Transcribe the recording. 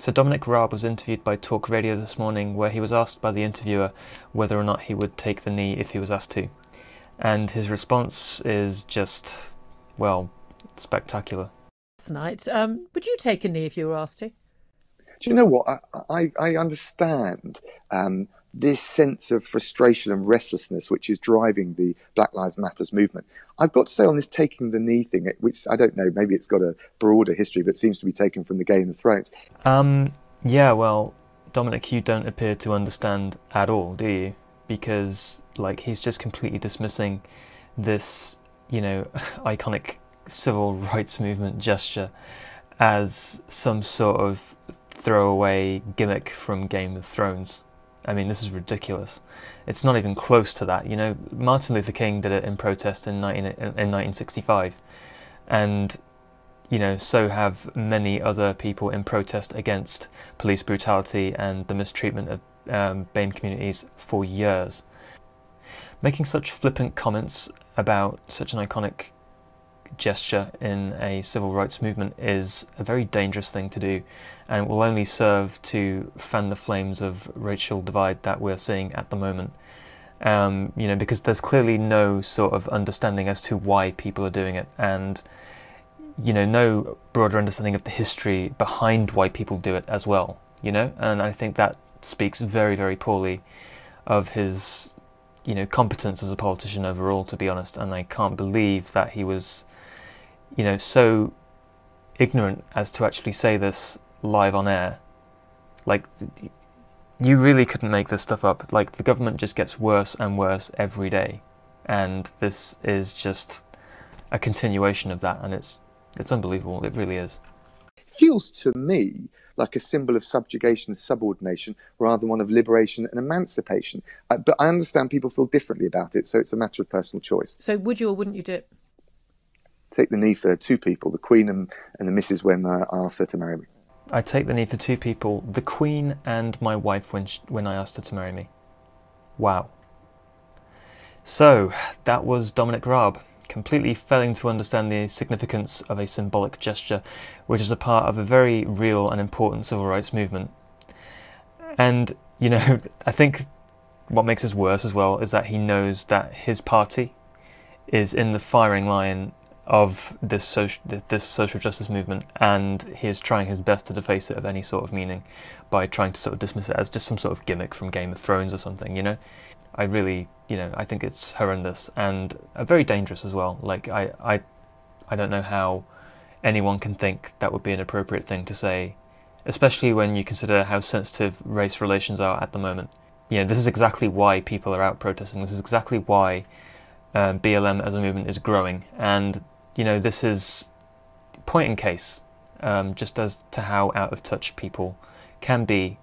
So Dominic Raab was interviewed by Talk Radio this morning, where he was asked by the interviewer whether or not he would take the knee if he was asked to. And his response is just, well, spectacular. Tonight, would you take a knee if you were asked to? Do you know what? I understand this sense of frustration and restlessness which is driving the Black Lives Matters movement. I've got to say on this taking the knee thing, which I don't know, maybe it's got a broader history, but seems to be taken from the Game of Thrones. Yeah, well, Dominic, you don't appear to understand at all, do you? Because, like, he's just completely dismissing this, you know, iconic civil rights movement gesture as some sort of throwaway gimmick from Game of Thrones. I mean, this is ridiculous. It's not even close to that. You know, Martin Luther King did it in protest in 1965, and you know, so have many other people in protest against police brutality and the mistreatment of BAME communities for years. Making such flippant comments about such an iconic gesture in a civil rights movement is a very dangerous thing to do, and it will only serve to fan the flames of racial divide that we're seeing at the moment. You know, because there's clearly no sort of understanding as to why people are doing it, and you know, no broader understanding of the history behind why people do it as well, you know, and I think that speaks very, very poorly of his, you know, competence as a politician overall, to be honest. And I can't believe that he was, you know, so ignorant as to actually say this live on air. Like, you really couldn't make this stuff up. Like, the government just gets worse and worse every day, and this is just a continuation of that, and it's unbelievable. It really is. Feels to me like a symbol of subjugation and subordination rather than one of liberation and emancipation. But I understand people feel differently about it, so it's a matter of personal choice. So would you or wouldn't you do it? Take the knee for two people, the Queen and the Missus, when I asked her to marry me. I take the knee for two people, the Queen and my wife when I asked her to marry me. Wow. So, that was Dominic Raab, completely failing to understand the significance of a symbolic gesture, which is a part of a very real and important civil rights movement. And, you know, I think what makes this worse as well is that he knows that his party is in the firing line of this social justice movement, and he is trying his best to deface it of any sort of meaning by trying to sort of dismiss it as just some sort of gimmick from Game of Thrones or something, you know? I really, you know, I think it's horrendous and very dangerous as well. Like, I don't know how anyone can think that would be an appropriate thing to say, especially when you consider how sensitive race relations are at the moment. You know, this is exactly why people are out protesting. This is exactly why BLM as a movement is growing. And, you know, this is point in case, just as to how out of touch people can be